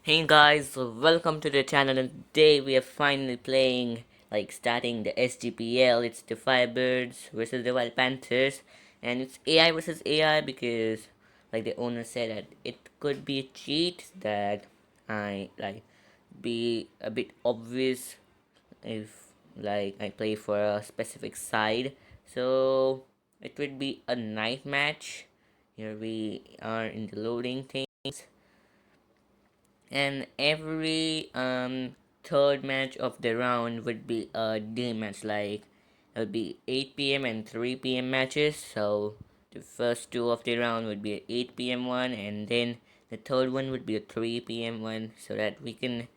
Hey guys, welcome to the channel, and today we are finally playing, starting the SGPL. It's the Firebirds versus the Wild Panthers, and it's AI versus AI because, the owner said that it could be a cheat that be a bit obvious if, I play for a specific side. So, it would be a night match. Here we are in the loading things, and every third match of the round would be a day match. Like it would be 8 p.m. and 3 p.m. matches. So the first two of the round would be a 8 p.m. one, and then the third one would be a 3 p.m. one, so that we can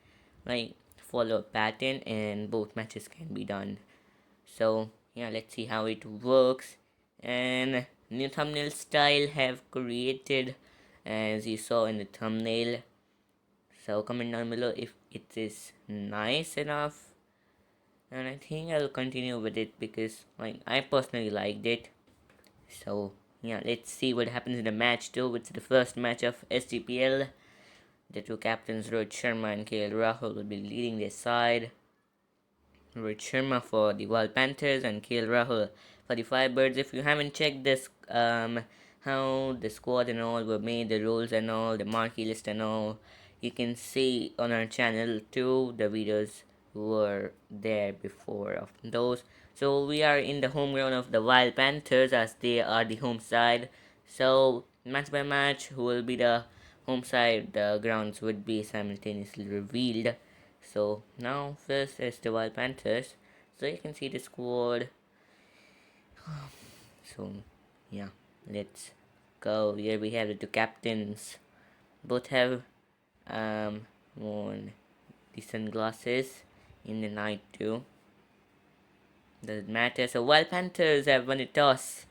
follow a pattern and both matches can be done. So yeah, let's see how it works. And new thumbnail style have created, as you saw in the thumbnail. So comment down below if it is nice enough, and I think I'll continue with it because I personally liked it. So yeah, let's see what happens in the match too. It's the first match of SGPL. The two captains Rohit Sharma and Rahul will be leading their side. Rohit Sharma for the Wild Panthers and Rahul for the Firebirds. If you haven't checked this how the squad and all were made, the rules and all, the marquee list and all, you can see on our channel too. The videos were there before of those. So we are in the home ground of the Wild Panthers as they are the home side. So match by match, who will be the home side, the grounds would be simultaneously revealed. So now first is the Wild Panthers. So you can see the squad. So yeah, let's go. Here we have the two captains. Both have worn the sunglasses in the night too. Doesn't matter. So Wild Panthers have won the toss.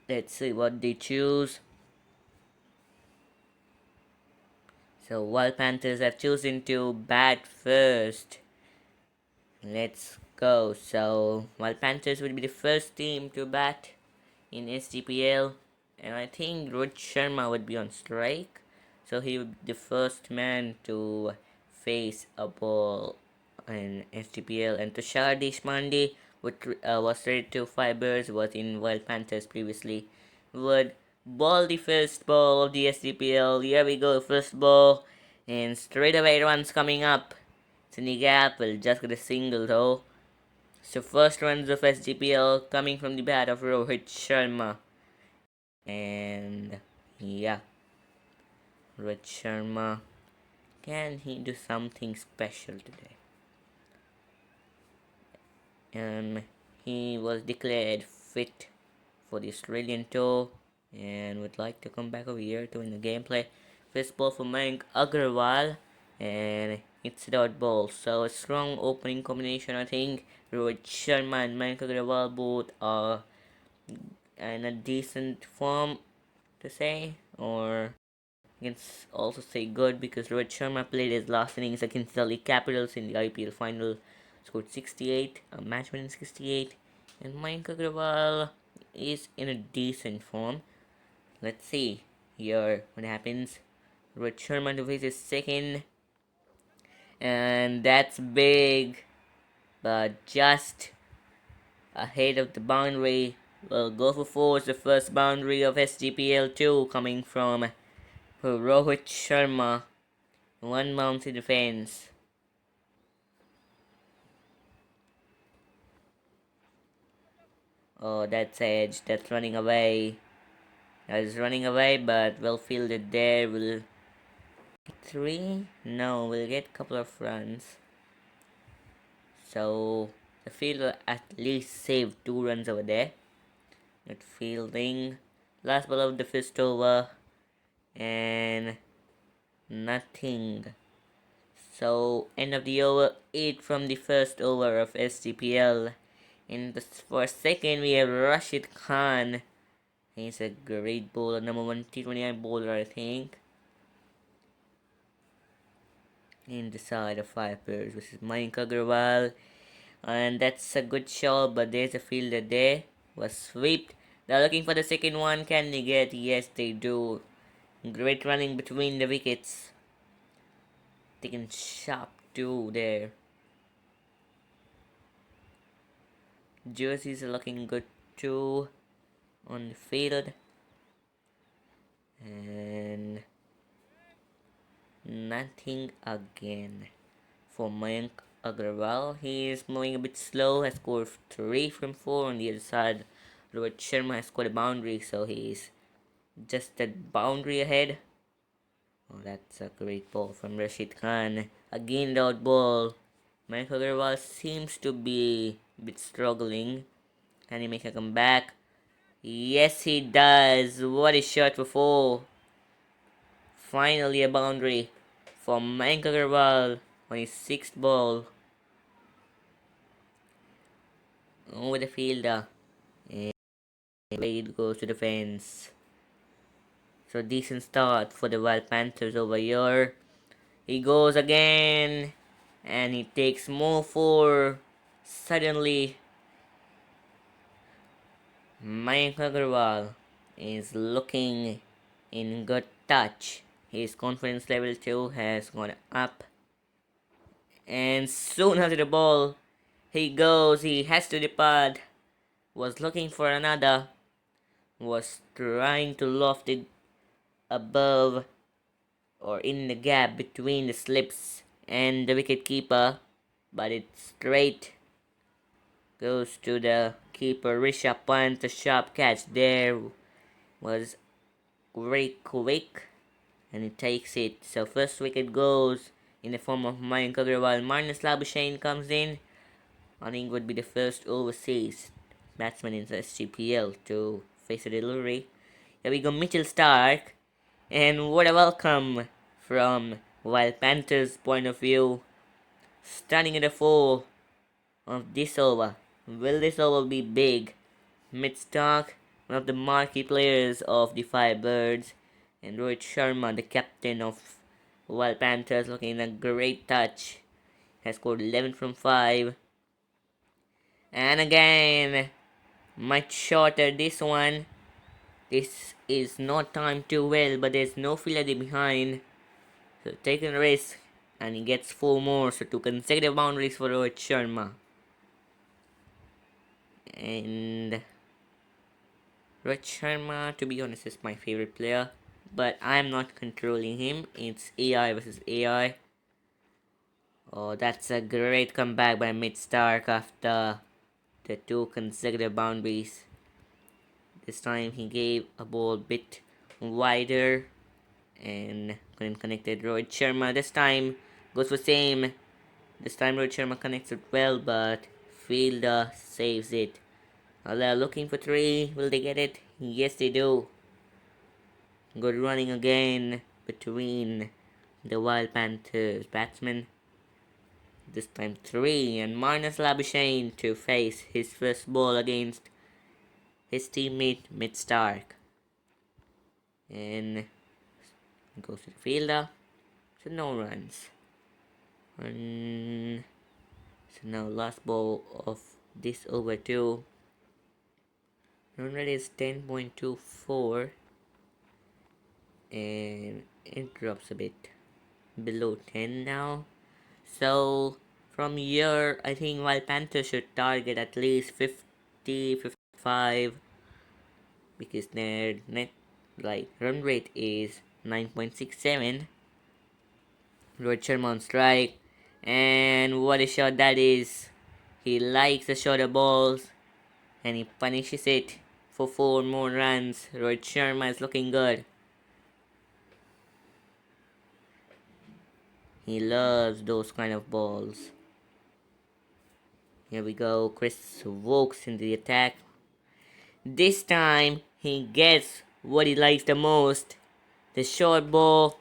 Let's see what they choose. So Wild Panthers have chosen to bat first. Let's go. So Wild Panthers will be the first team to bat in SGPL, and I think Rohit Sharma would be on strike, so he would be the first man to face a ball in SGPL. And Tushar Deshpande, was traded to Fibers, was in Wild Panthers previously, would ball the first ball of the SGPL. Here we go, first ball, and straight away runs coming up. It's in the gap, will just get a single though. So first runs of SGPL coming from the bat of Rohit Sharma. And yeah, Rohit Sharma, can he do something special today? He was declared fit for the Australian tour and would like to come back over here to win the gameplay. First ball for Mayank Agarwal, and it's a dot ball. So a strong opening combination, I think. Rohit Sharma and Mayank Agarwal both are in a decent form to say, or you can also say good, because Rohit Sharma played his last innings against Delhi Capitals in the IPL final, scored 68, a match winning 68, and Mayank Agrawal is in a decent form. Let's see here what happens. Rohit Sharma to face his second, and that's big, but just ahead of the boundary. Will go for four. The first boundary of SGPL 2 coming from Rohit Sharma. One bounce in the fence. Oh, that's edge. That's running away. That is running away, but well fielded there. Will three? No, we'll get a couple of runs. So the fielder at least saved 2 runs over there. Good fielding. Last ball of the first over, and nothing. So end of the over, 8 from the first over of SGPL. For a second, we have Rashid Khan. He's a great bowler, number 1 T29 bowler, I think. In the side of Vipers, which is Mayank Agarwal. And that's a good shot, but there's a fielder there. Was swept. They're looking for the second one. Can they get? Yes, they do. Great running between the wickets. taking sharp two there. Jerseys are looking good too on the field. And nothing again for Mayank Agarwal. He is moving a bit slow, has scored 3 from 4 on the other side. Rohit Sharma has scored a boundary, so he's just that boundary ahead. Oh, that's a great ball from Rashid Khan. Again, the out ball. Mayank Agarwal seems to be a bit struggling. Can he make a comeback? Yes, he does. What a shot for 4. Finally, a boundary for Mayank Agarwal on his 6th ball. Over the fielder. And it goes to the fence. So decent start for the Wild Panthers over here. He goes again. And he takes more 4. Suddenly, Mayank Agarwal is looking in good touch. His confidence level too has gone up. And soon after the ball, he goes. He has to depart. Was looking for another. Was trying to loft it above or in the gap between the slips and the wicket keeper, but it straight goes to the keeper. Rishabh Pant, a sharp catch there, was very quick, and he takes it. So first wicket goes in the form of Mayank Agarwal. Marnus Labuschagne comes in. I think would be the first overseas batsman in the SGPL to face a delivery. Here we go, Mitchell Stark. And what a welcome from Wild Panthers' point of view. Starting at the 4 of this over. Will this over be big? Mitch Stark, one of the marquee players of the Firebirds, and Rohit Sharma, the captain of Wild Panthers, looking a great touch. Has scored 11 from 5. And again, much shorter this one. This is not timed too well, but there's no fielder behind. So taking a risk, and he gets 4 more. So 2 consecutive boundaries for Rohit Sharma. And Rohit Sharma, to be honest, is my favorite player. But I'm not controlling him. It's AI versus AI. Oh, that's a great comeback by Mitch Stark after the 2 consecutive boundaries. This time he gave a ball a bit wider and couldn't connect it. Rohit Sharma this time goes for same. This time Rohit Sharma connects it well, but fielder saves it. They're looking for 3. Will they get it? Yes, they do. Good running again between the Wild Panthers batsmen. This time 3, and Marnus Labuschagne to face his first ball against his teammate Mitch Stark. And goes to the fielder. So no runs. And so now last ball of this over 2. Run rate is 10.24. And it drops a bit below 10 now. So from here, I think Wild Panthers should target at least 50, 55, because their net run rate is 9.67. Rohit Sharma on strike, and what a shot that is. He likes the shorter balls and he punishes it for 4 more runs. Rohit Sharma is looking good. He loves those kind of balls. Here we go, Chris Wokes in the attack. This time he gets what he likes the most, the short ball,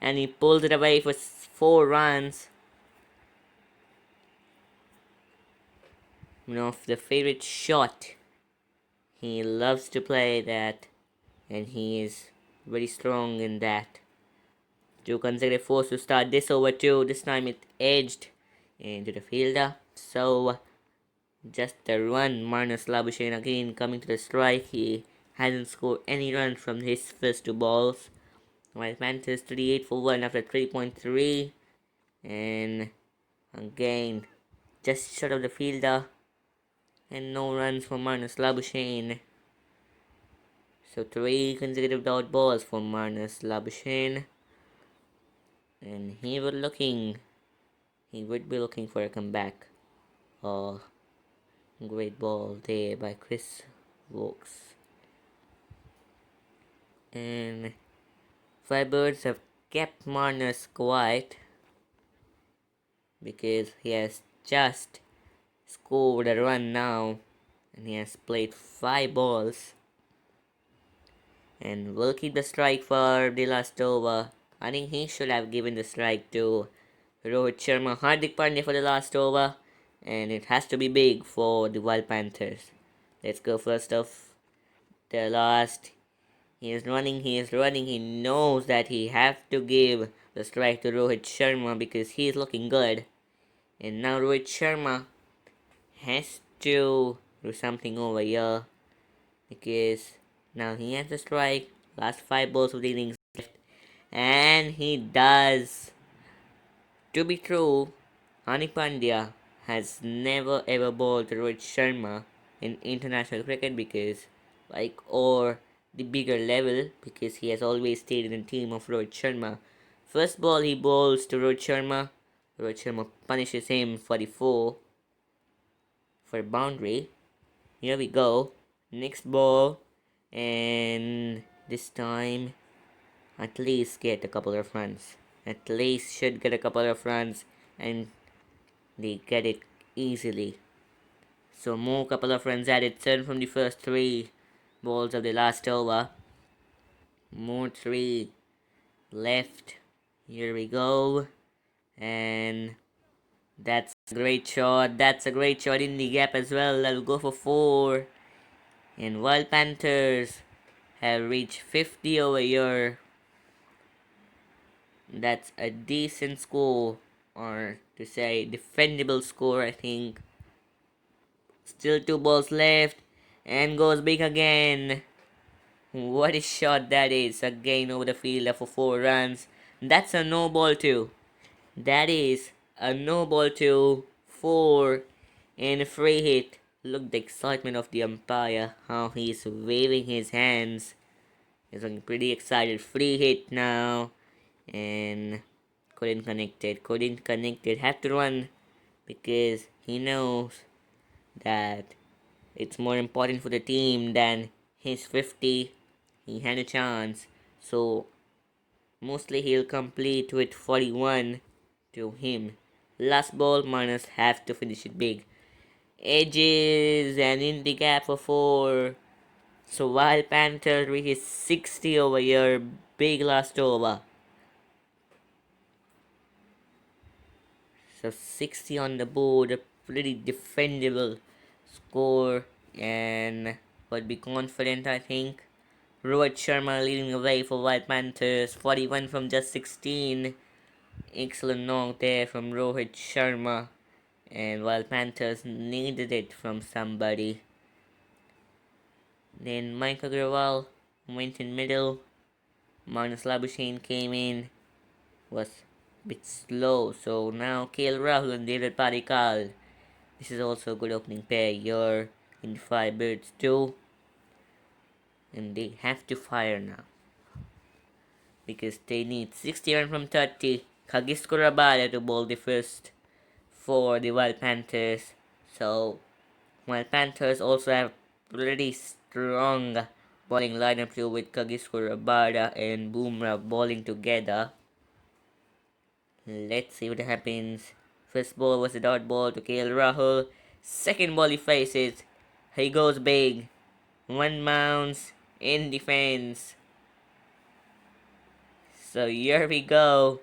and he pulls it away for 4 runs. One of the favorite shot. He loves to play that, and he is very strong in that. 2 consecutive 4s to start this over 2. This time it edged into the fielder. So just a run. Marnus Labuschagne again coming to the strike. He hasn't scored any runs from his first 2 balls. While Panthers 38 for 1 after 3.3. And again, just short of the fielder. And no runs for Marnus Labuschagne. So 3 consecutive dot balls for Marnus Labuschagne. And he would be looking for a comeback. Oh, great ball there by Chris Wokes. And Firebirds have kept Marnus quiet because he has just scored a run now and he has played 5 balls and will keep the strike for the last over. I think he should have given the strike to Rohit Sharma, Hardik Pandya for the last over, and it has to be big for the Wild Panthers. Let's go first off the last. He is running, he knows that he have to give the strike to Rohit Sharma because he is looking good. And now Rohit Sharma has to do something over here because now he has the strike, last 5 balls of the innings left, and he does. To be true, Hardik Pandya has never ever bowled Rohit Sharma in international cricket because, or the bigger level, because he has always stayed in the team of Rohit Sharma. First ball he bowls to Rohit Sharma punishes him for the 4 for a boundary. Here we go. Next ball, and this time at least get a couple of runs. At least should get a couple of runs, and they get it easily. So more couple of runs added, 7 from the first 3 balls of the last over. More 3 left. Here we go. And that's a great shot. That's a great shot in the gap as well. I'll go for 4. And Wild Panthers have reached 50 over here. That's a decent score, or to say defendable score, I think. Still 2 balls left, and goes big again. What a shot that is! Again over the fielder for 4 runs. That's a no ball too. That is a no ball too. 4 and a free hit. Look the excitement of the umpire, how he's waving his hands. He's looking pretty excited. Free hit now. And couldn't connect it. Have to run because he knows that it's more important for the team than his 50. He had a chance, so mostly he'll complete with 41 to him. Last ball, Marnus have to finish it big. Edges and in the gap for 4. So Wild Panthers reaches 60 over here. Big last over. So 60 on the board, a pretty defendable score, and would be confident, I think. Rohit Sharma leading the way for Wild Panthers, 41 from just 16. Excellent knock there from Rohit Sharma, and Wild Panthers needed it from somebody. Then Mike Agrawal went in middle. Marnus Labuschagne came in, was bit slow. So now KL Rahul and David Padikkal. This is also a good opening pair here in the Firebirds too. And they have to fire now. Because they need 61 from 30. Kagisko Rabada to bowl the first for the Wild Panthers. So Wild Panthers also have pretty strong bowling lineup too with Kagisko Rabada and Bumrah bowling together. Let's see what happens. First ball was a dot ball to KL Rahul. Second ball he faces. He goes big. 1 bounce in defense. So here we go.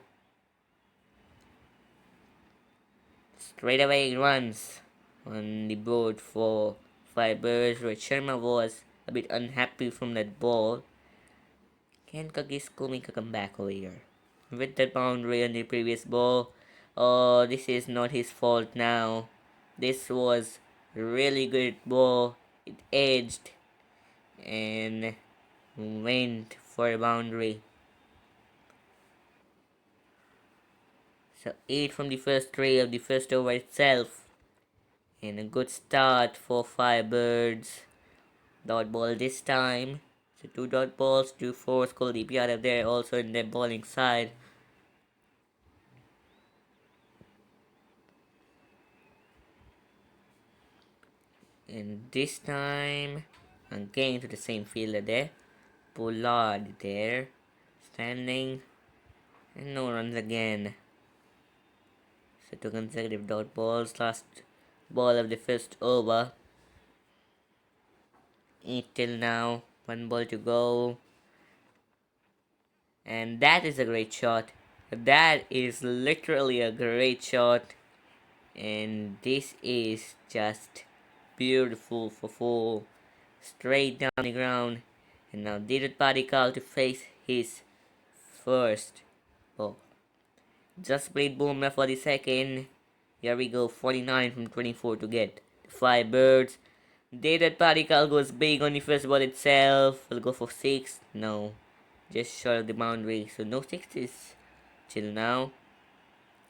Straight away runs on the board for Fibers. Rohit Sharma was a bit unhappy from that ball. Can Kagisko make a comeback over here? With the boundary on the previous ball. Oh, this is not his fault now. This was really good ball. It edged and went for a boundary. So 8 from the first three of the first over itself. And a good start for Firebirds. Dot ball this time. So 2 dot balls, 2 fours, Kuldeep Yadav there also in their bowling side. And this time, again to the same fielder there. Pollard there, standing, and no runs again. So 2 consecutive dot balls, last ball of the first over. 8 till now, 1 ball to go. And that is a great shot. That is literally a great shot. And this is just beautiful for 4. Straight down the ground. And now Didit Padikal to face his first ball. Just played Boomer for the second. Here we go, 49 from 24 to get 5 birds. Didit Padikal goes big on the first ball itself. Will go for 6. No. Just short of the boundary. So no sixes till now.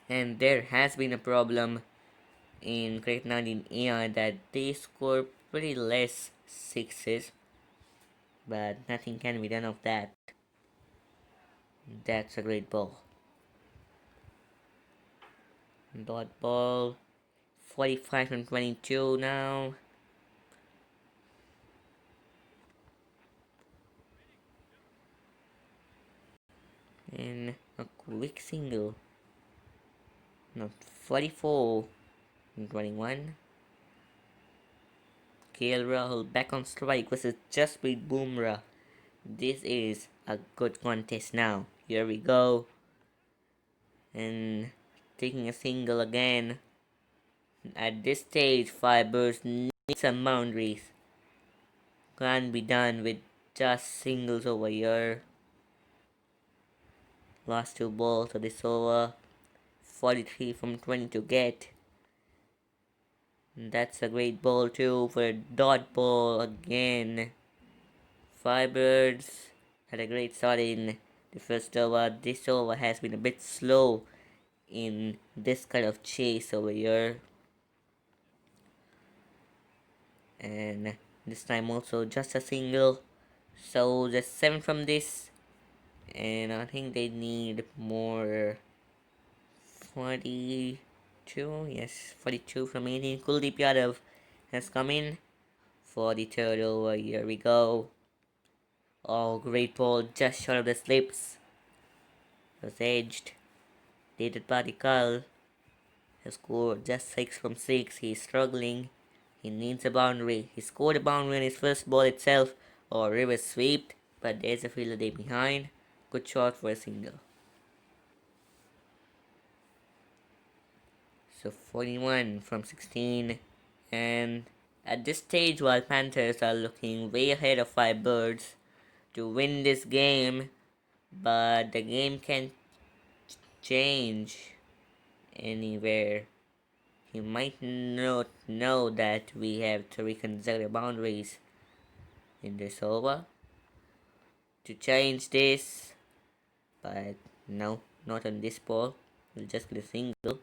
And there has been a problem in Cricket19 AI that they score pretty less sixes. But nothing can be done of that. That's a great ball. Dot ball. 45 from 22 now. And a quick single. Not 44 from 21. KL Rahul back on strike versus Jasprit Bumrah. This is a good contest now. Here we go. And taking a single again. At this stage, Fibers need some boundaries. Can't be done with just singles over here. Last 2 balls of this over. 43 from 20 to get. That's a great ball too for a dot ball again. Firebirds had a great start in the first over. This over has been a bit slow in this kind of chase over here. And this time also just a single. So just 7 from this. And I think they need more. 42, yes, 42 from 18. Kuldeep Yadav has come in for the third over. Here we go. Oh, great ball, just short of the slips. Was edged. Dated Padikal has scored just 6 from 6. He's struggling. He needs a boundary. He scored a boundary on his first ball itself, or reverse sweep, but there's a fielder there behind. Good shot for a single. So 41 from 16. And at this stage, while Panthers are looking way ahead of Firebirds to win this game, but the game can change anywhere. He might not know that we have 3 consecutive boundaries in this over to change this, but no, not on this ball. We'll just get a single.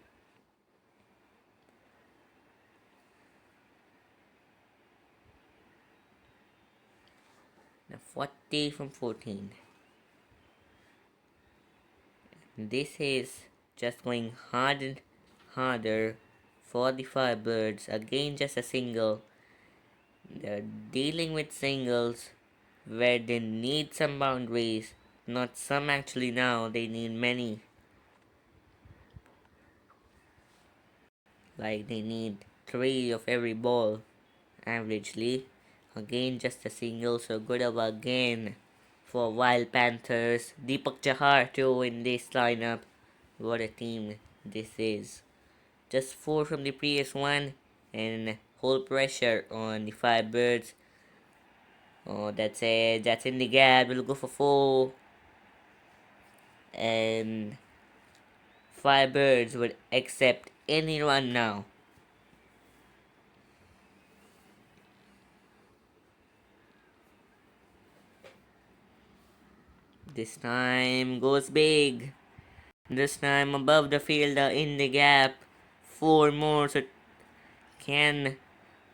Now 40 from 14. This is just going hard and harder for the Firebirds. Again, just a single. They're dealing with singles where they need some boundaries. Not some actually now, they need many. Like they need 3 of every ball averagely. Again, just a single, so good over again for Wild Panthers. Deepak Chahar too in this lineup. What a team this is. Just 4 from the previous one and whole pressure on the Firebirds. Oh, that's it. That's in the gap. We'll go for 4. And Firebirds would accept any run now. This time goes big. This time above the fielder in the gap. Four more. So can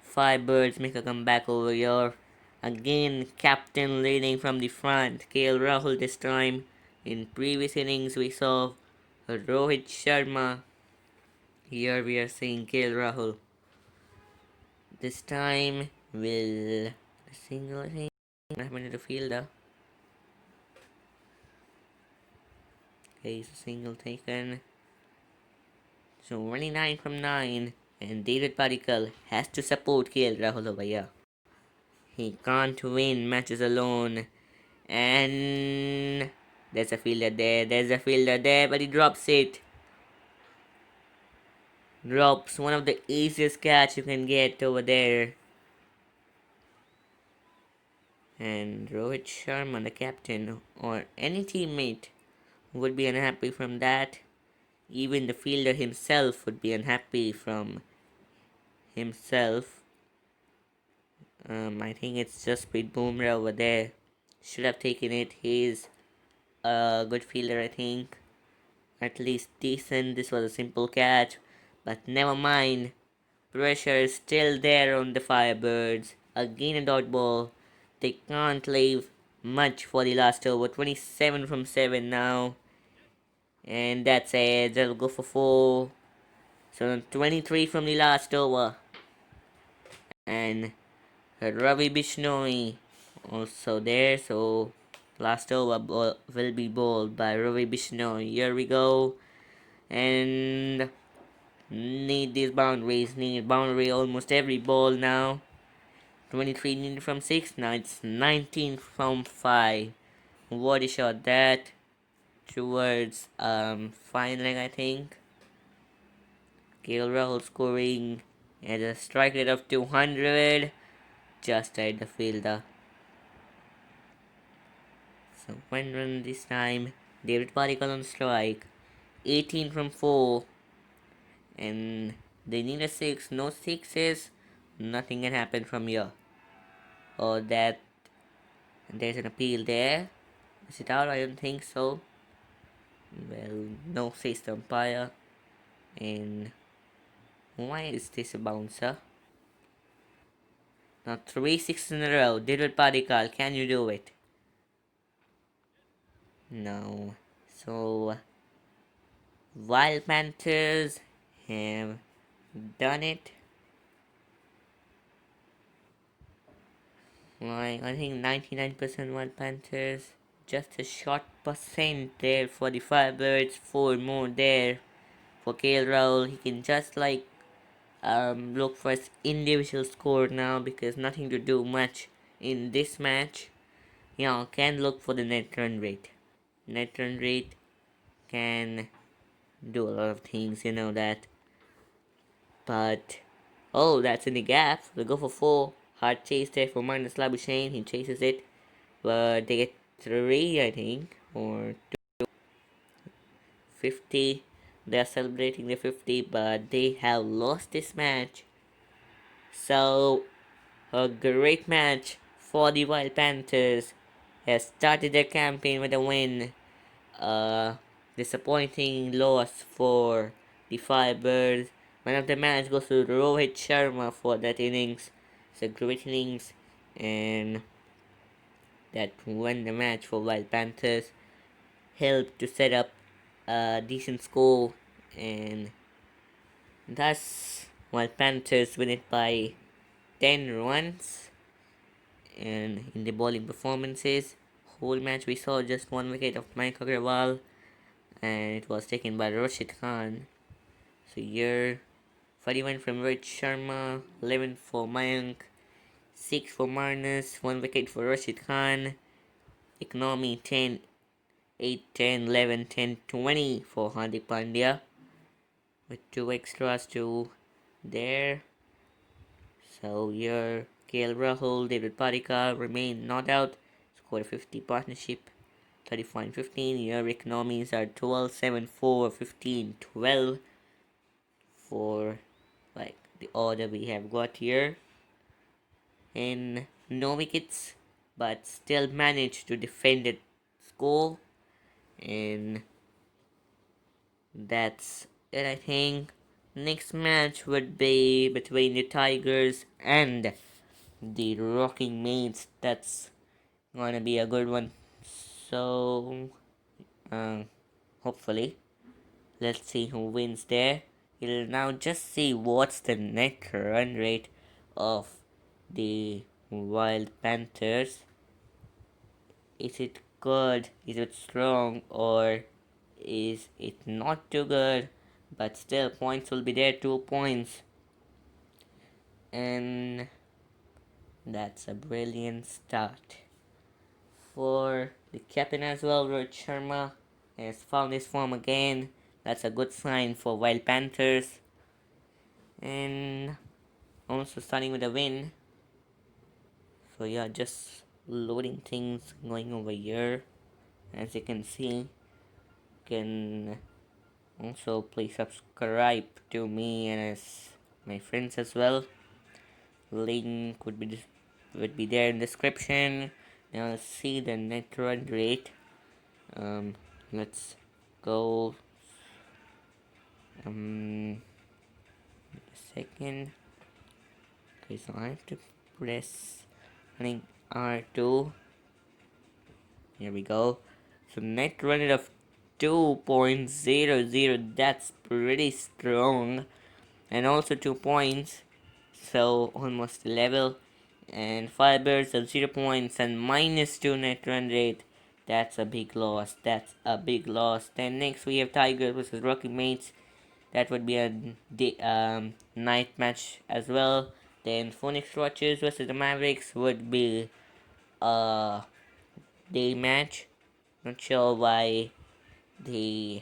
five birds make a comeback over here? Again, captain leading from the front. KL Rahul this time. In previous innings, we saw Rohit Sharma. Here we are seeing KL Rahul. This time, will a single thing happen to the fielder? Okay, it's a single taken. So 29 from 9. And David Parikal has to support KL Rahul over here. He can't win matches alone. And there's a fielder there. There's a fielder there, but he drops it. Drops one of the easiest catch you can get over there. And Rohit Sharma, the captain, or any teammate would be unhappy from that. Even the fielder himself would be unhappy from himself. I think it's just Preet Bumrah over there. Should have taken it. He's a good fielder, I think. At least decent. This was a simple catch. But never mind. Pressure is still there on the Firebirds. Again a dot ball. They can't leave much for the last over. 27 from 7 now. And that's it. They'll go for 4. So 23 from the last over. And Ravi Bishnoi also there. So last over will be bowled by Ravi Bishnoi. Here we go. And need these boundaries. Need boundary almost every ball now. 23 needed from 6. Now it's 19 from 5. What a shot that. Towards fine leg, I think. KL Rahul scoring at a strike rate of 200. Just at the fielder. So one run this time. David Parikal on strike. 18 from 4. And they need a 6. No 6s. Nothing can happen from here. Or that there's an appeal there. Is it out? I don't think so. Well, no says the umpire. And why is this a bouncer? Now 3 6 in a row. David Parikal, can you do it? No. So Wild Panthers have done it. Like I think 99% Wild Panthers. Just a short percent there for the Firebirds. 4 more there for KL Rahul. He can just like look for his individual score now because nothing to do much in this match. Yeah, can look for the net run rate. Net run rate can do a lot of things, you know that. But oh, that's in the gap. We'll go for 4. Hard chase there for Magnus Labuschagne. He chases it, but they get 3, I think, or 50. They are celebrating the 50, but they have lost this match. So a great match for the Wild Panthers has started their campaign with a win. Disappointing loss for the Firebirds. Man of the match goes to Rohit Sharma for that innings. It's a great innings, and that won the match for Wild Panthers. Helped to set up a decent score, and thus Wild Panthers win it by 10 runs. And in the bowling performances, whole match we saw just one wicket of Mike Agrawal, and it was taken by Rashid Khan. So here 41 from Rohit Sharma, 11 for Mayank, 6 for Marnus, 1 wicket for Rashid Khan. Economy 10, 8, 10, 11, 10, 20 for Hardik Pandya, with 2 extras to there. So here KL Rahul, David Parikal remain not out, scored a 50 partnership, 35 15. Here economies are 12, 7, 4, 15, 12 for like the order we have got here. And no wickets, but still managed to defend it score. And that's it, I think. Next match would be between the Tigers and the Rocking Mates. That's gonna be a good one. So, um, hopefully, let's see who wins there. We'll now just see what's the net run rate of the Wild Panthers. Is it good? Is it strong? Or is it not too good? But still, points will be there, 2 points. And that's a brilliant start for the captain as well. Rohit Sharma has found his form again. That's a good sign for Wild Panthers. And also starting with a win. So yeah, just loading things going over here. As you can see, can also please subscribe to me and as my friends as well. Link would be there in description. Now let's see the net run rate. Um, let's go. A second. Okay, so I have to press, I think, R2. Here we go. So net run rate of 2.00. That's pretty strong. And also 2 points. So almost level. And fibers of 0 points and -2 net run rate. That's a big loss. That's a big loss. Then next we have Tigers versus Rocky Mates. That would be a night match as well. Then Phoenix Watchers versus the Mavericks would be a day match. Not sure why the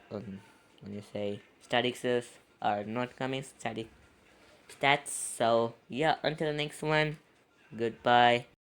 what do you say statics are not coming static stats. So yeah, until the next one, goodbye.